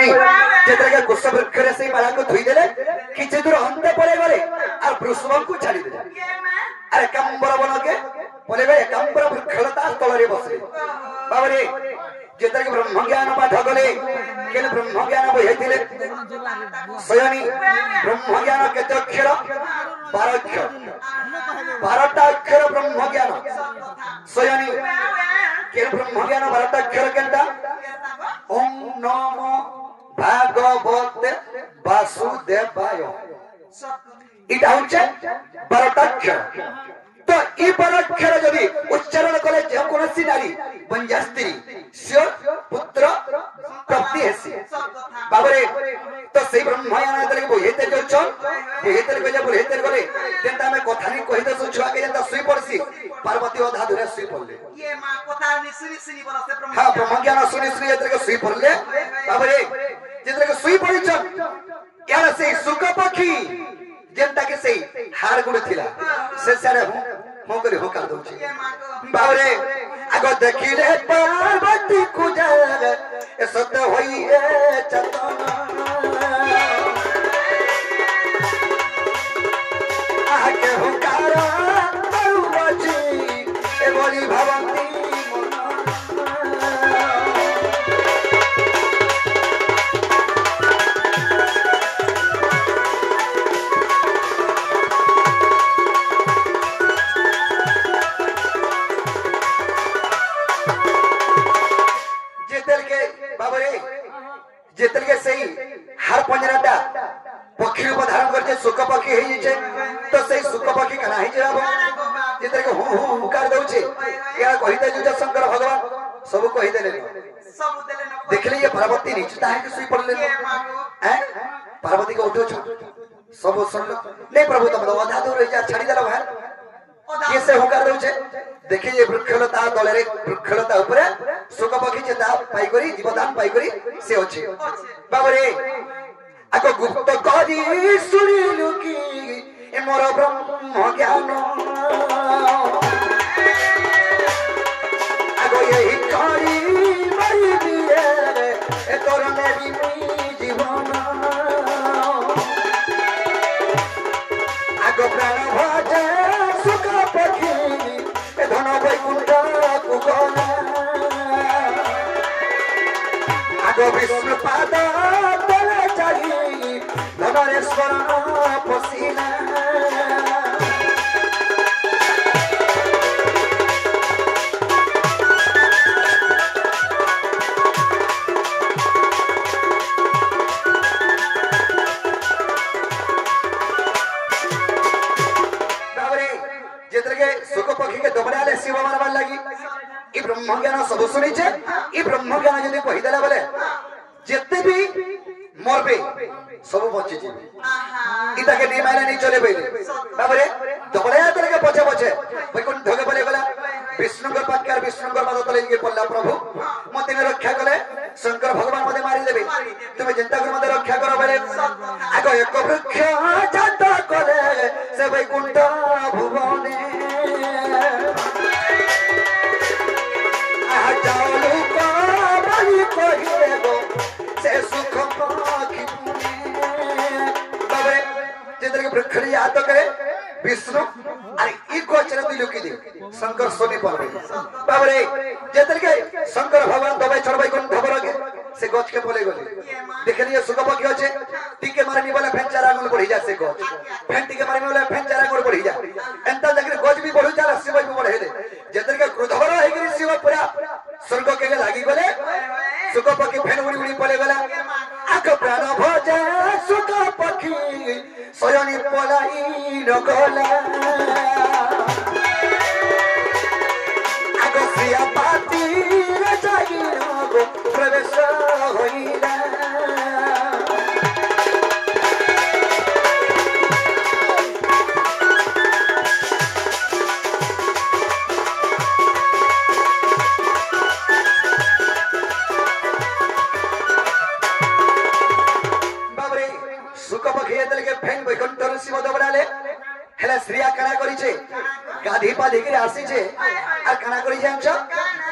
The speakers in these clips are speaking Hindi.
सयनी जेतरे के कुश वृक्ष रे से माला को धुई देले किछ दूर अंते पड़े गले और वृषभ को छाड़ी देले अरे कंबर बन के बोले गए कंबर वृक्षलता तल रे बसले बाबा रे जेतरे के ब्रह्म ज्ञान पाठ गले केन ब्रह्म ज्ञान बहिथिले सयनी ब्रह्म ज्ञान केते अक्षर 12 अक्षर 12टा अक्षर ब्रह्म ज्ञान सयनी केन ब्रह्म ज्ञान 12टा अक्षर केनटा ओम नमो भागवते वासुदेवाय इटा होचे 12टा अक्षर तो ई 12 अक्षर यदि उच्चारण करे जे कोनसी नारी बंजा स्त्री से पुत्र प्राप्ति हेसी बाबरे तो सेई ब्रह्मयान तले को हेते जो चल हेते को जे बोले हेते गले जेंता में कथा नहीं कहि दसु छुआ के जेंता सुई पड़सी पार्वती अधा दूरे सुई पड़ले ये मां कथा नि सुनी सुनी बरसे ब्रह्म हां ब्रह्मज्ञान सुनी सुनी जेते के सुई पड़ले बाबरे जेते के सुई पड़ी छ यार से सुख पखी जेंता के सेई हार गुण थिला से सारे हो करे हो कर दउ छी बाबरे आगो देखिले पार्वती को जाग ए सत्य होई ए चतन आके हुकारा बरुवची ए बोली भवंती जेतल के सही हर पंजराटा पक्षी रूप धारण करके सुख पक्षी हे जे तो सही सुख पक्षी कना हे जेबो जेतल के हु हुकार दउ छे या कहिते जुजा शंकर भगवान सब कहि देले सब देले न देखले ये पार्वती नीचता है कि सुई पड़ले हैं पार्वती को उठो छ सब सुन ले प्रभु तुम अधा दूर जा छाड़ी देलो भाई ये से हुकार दउ छे देखिए ये वृक्षलता तले रे वृक्षलता ऊपर सुख पक्षी जेता पाई करी जीवदान पाई करी से अछि बाबा रे आको गुप्त करी सुनिलु की ए मोर ब्रह्म ज्ञान आको यही करी मरी दिए ए तोर मेरी जीवन आको प्राण भजे सुख पक्षी धन वैकुंठ कुगना आगो विष्णु पाद तले चाही धनेश्वर पसीना शिव मानवार लगी ई ब्रह्म ज्ञान सब सुनी छे ई ब्रह्म ज्ञान यदि कहि देला बोले जेते भी मरबे सब बचे जे इता के नहीं माने नहीं चले बेले बाबरे दबड़या तले के पछे पछे वैकुंठ धगे बोले गला विष्णु के पाकर विष्णु के मदद तले के पल्ला प्रभु मते ने रक्षा कले शंकर भगवान मते मारी देबे तुमे चिंता कर मते रक्षा करो बोले आगो एक वृक्ष जाता करे से वैकुंठ भुवने जालू का बलि कहिए गो से सुख पाखी बाबरे जेतरे के वृक्षरी याद करे विष्णु अरे ई गोचर दिलु की दे शंकर सोनी परबे बाबरे जेतरे के शंकर भगवान दबाई चढ़बाई कोन धबर के से गछ के बोले गले देखलिए सुख पाखी होचे टीके मारनी वाला फेन चार आंगुल बढ़ी जा से गछ फेन टीके मारनी वाला फेन चार आंगुल बढ़ी जा एंता जगरे गछ भी बढ़ू जा शिव भी बढ़ेले जेतरे के क्रोधवर है कि शिव पूरा स्वर्ग के लागी गले सुख पक्षी फेन उड़ी उड़ी पले गला आक प्राण भजे सुख पक्षी सयनी पलाई न गला आक श्रिया पाती रे जाई गो प्रवेश होइला शिव दबड़ाले हेला श्रिया कणा करी छे गाधी पाधी के आसी छे आ कणा करी जान छ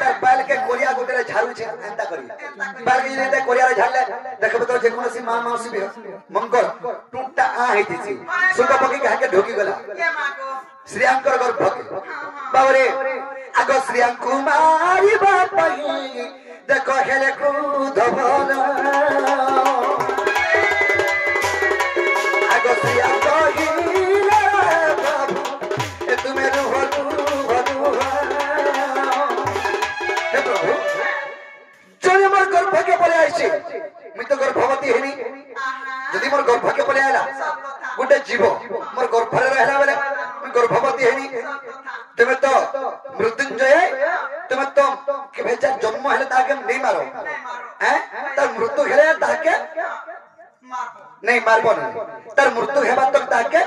तार बाल के कोरिया गोटे झाड़ू छे एंता करी बाल के जेते कोरिया रे झाड़ले देखबे तो मासी मां मासी भी मंगल टूटा आ हेतिछि सुख पकी काके ढोकी गला के माको श्रीयांकर गर्भ के बाबरे आगो श्रीयांकु मारी बापई देखो हेले क्रोध भल आगो श्रीयांक हिला बाबू ए तुमे रुहलु हे प्रभु चले मोर गर्भ के पले आइछि मी तो गर्भवती हेनी यदि मोर गर्भ के पले आला गुटे जीव मोर गर्भ रे रहला बेले मी गर्भवती हेनी तुमे तो मृत्युंजय तुमे तो के भेजा जन्म हेले ताके नहीं मारो हैं तार मृत्यु हेले ताके मारबो नहीं मारबो नहीं तार मृत्यु हेबा तक ताके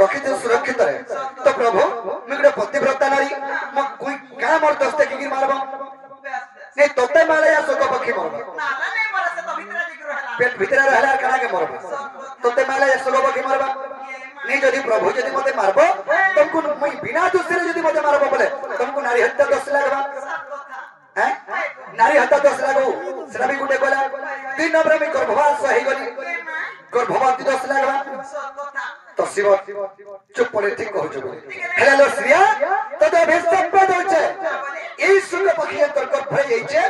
रखि दे सुरक्षित रहे तो प्रभु मी गुटे पतिव्रता नारी म कोई का मोर दस्ते की मारबो नहीं तोते मारे या सोको पक्षी मरबो ना नहीं मरे से तो भीतर जिगर रहला पेट भीतर रहला कना के मरबो तोते मारे या सोको पक्षी मरबो नहीं जदि प्रभु जदि मते मारबो तुमको मैं बिना दूसरे जदि मते मारबो बोले तुमको नारी हत्या दोष लागबा हैं नारी हत्या दोष लागो सेना भी गुटे बोला तीन नंबर में गर्भवास सही गली गर्भवती दोष लागबा तो शिव चुप पड़े ठीक कहू छु हेलो श्रिया तो दे भेस्तक पे दोचे এই সুন্দর পাখি তোর গর্ভে এইছে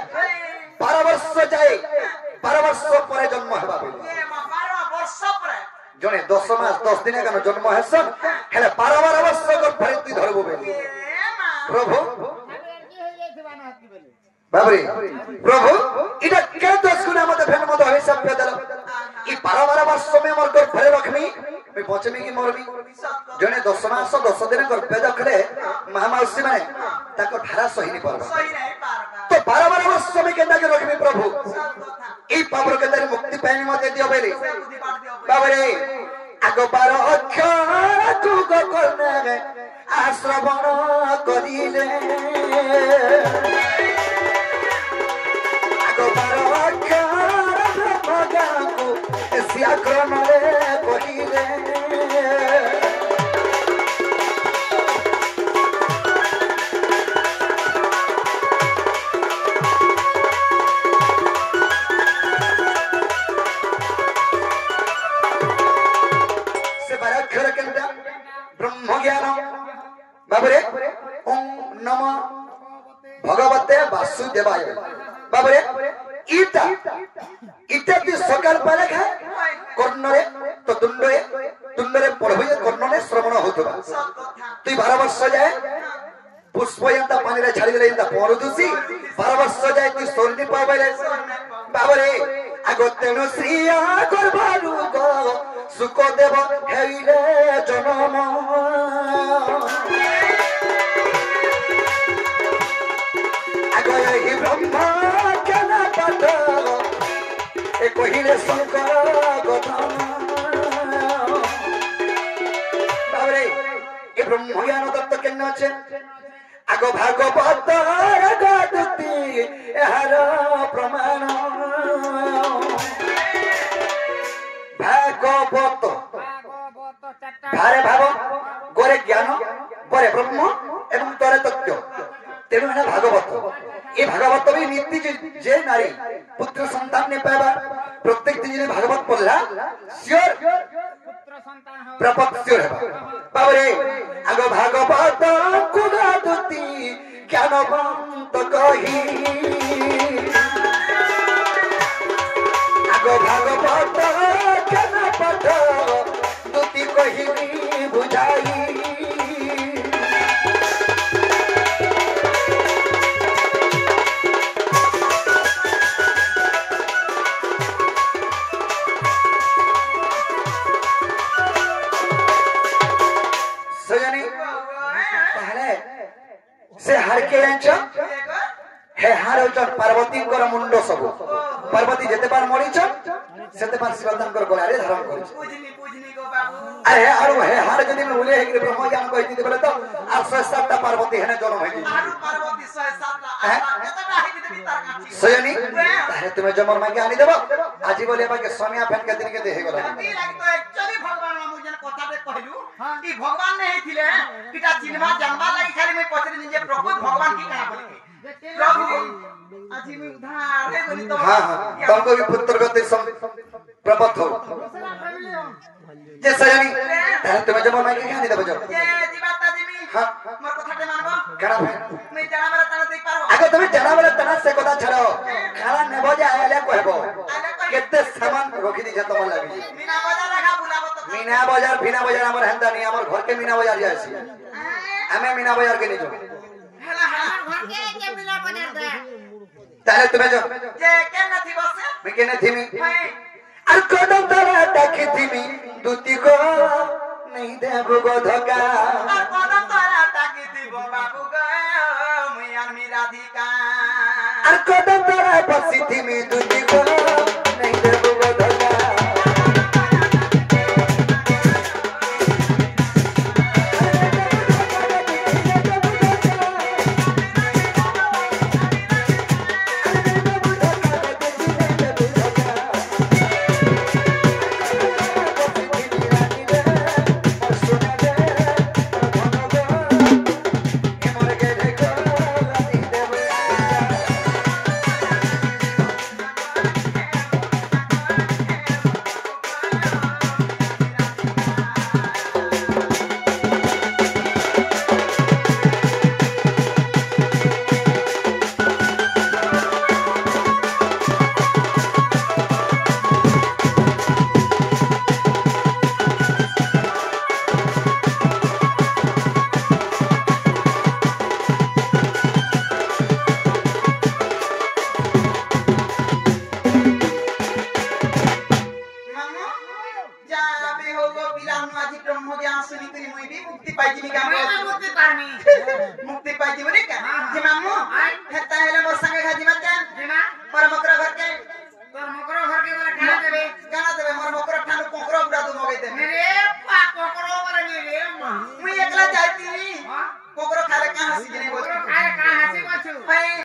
12 বর্ষ যায় 12 বর্ষ পরে জন্ম হেবা বলি के मा 12 वर्ष परे জনে 10 মাস 10 দিনে কেন জন্ম হেছন হেলে 12 বর্ষ গর্ভে তুই ধরবো বলি ए मा প্রভু বাবরে প্রভু এটা কে দোষ গুণ আমাদের ফেন মত হই সব পেদল ই 12 বর্ষ মে মোর গর্ভে রাখমি मैं बचमी की मरबी जने 10 मास 10 दिन गर्भे रखले महामाउसी माने ताको धारा सही नहीं परबा सही नहीं पारबा तो 12 वर्ष में केना के रखबी प्रभु ई पावर के अंदर मुक्ति पाइनी मते दियो बेली बुद्धि बात दियो बाबरे आगो 12 अक्षर तू गो करने आश्रवण करिले आगो 12 अक्षर भगवान को सिया क्रम रे कहिले ब्रह्म ज्ञान बाबरे ओम नमः भगवते वासुदेवाय बाबरे इटा इटा ती सकाल पाले खा कर्णरे तो तुंडरे पढ़बे कर्णने श्रवण होतबा तू 12 वर्ष जाए पुष्पयंता पानी रे छाड़ी देले इंता परदुसी 12 वर्ष जाए तू सोरनी पाबले बाबरे आगो तेनो श्रीया करबारु गो सुख देव हेइले जनम आगो ही ब्रह्मा केना पाठ ए कहिले शंकर गधन बाबरे ए ब्रह्म ज्ञान तत्व केना छे आगो भागवत गदुती एहार प्रमाण भागवत भारे भाव गोरे ज्ञान बरे ब्रह्म एवं तरे तत्व तेणु है भागवत ये भागवत भी नीति जे नारी पुत्र संतान ने पाइबा प्रत्येक दिन भागवत पढ़ला श्योर पुत्र संतान प्रपत श्योर है बाबरे आगो भागवत कुगादुती ज्ञानवंत कही आगो भागवत केना पठ दुती कही बुझाई सजनी पहले से हर के अंच हे हार होचन पार्वती कर मुंड सब पार्वती जेते बार मरिछ सेते बार शिवदानकर गलारे धारण करिछ पूजनी गो बाबू अरे आरो हे हार जदि उले हे ब्रह्म ज्ञान कहिति बोले तो 807 टा पार्वती हेने जन्म हेगी आरु पार्वती 107 ला एतटा हेगी देबी तार काठी सजनी तारे तुमे जमर मांगे आनी देबो आजी बोले बाके सोनिया फेन के दिन के देहे गला ती लागी तो एक्चुअली भगवान मामू जन कथा दे कहलु कि भगवान नहीं थिले किटा चिन्हवा जानबा लागि खाली मैं पछरी जे प्रभु भगवान की कहा बोली प्रभु आजी मैं उधार है बोली तो हां हां तुमको भी पुत्र गति प्रपथ हो दूसरा फैमिली हो जे सजनी तारे तुम्हें जब माइक के खानी दे बजो ये जीवाता जी मी हां मोर कथा दे मानबो करा मैं जाना मेरा ताना देख पारो आगे तुम्हें जाना वाला तना से कथा छड़ो खाना ने बजे आले कहबो केते सामान रखी दी जत मन लागी मीना बाजार लगा बुलाबो तो मीना बाजार फिना बाजार हमर हंदा नहीं हमर घर के मीना बाजार जायसी हमें मीना बाजार के नहीं जो हेला हेला घर के के बिना बजार दे ताले तुम्हें जो जे के नथी बसे मैं केने थीमी मैं আর কদম তারা ডাকি দিমি দুতি গো নেই দেব গো ধকা আর কোন তারা তাকি দিব বাবু গো মুই আর মি রাধিকা আর কদম তারা বসি দিমি দুতি গো নেই দেব গো ধকা मुक्ति पाइती बने का जे मामू हेता हेले मोर संगे खादी मत जेमा मोर मकरा घर के तोर मकरो घर के वाला खाना देबे गाना देबे मोर मकरा ठानु कोकरो बुड़ा दो मगे दे मेरे पा कोकरो वाला नहीं रे मुई एकला जाती कोकरो खाले कहां सीजने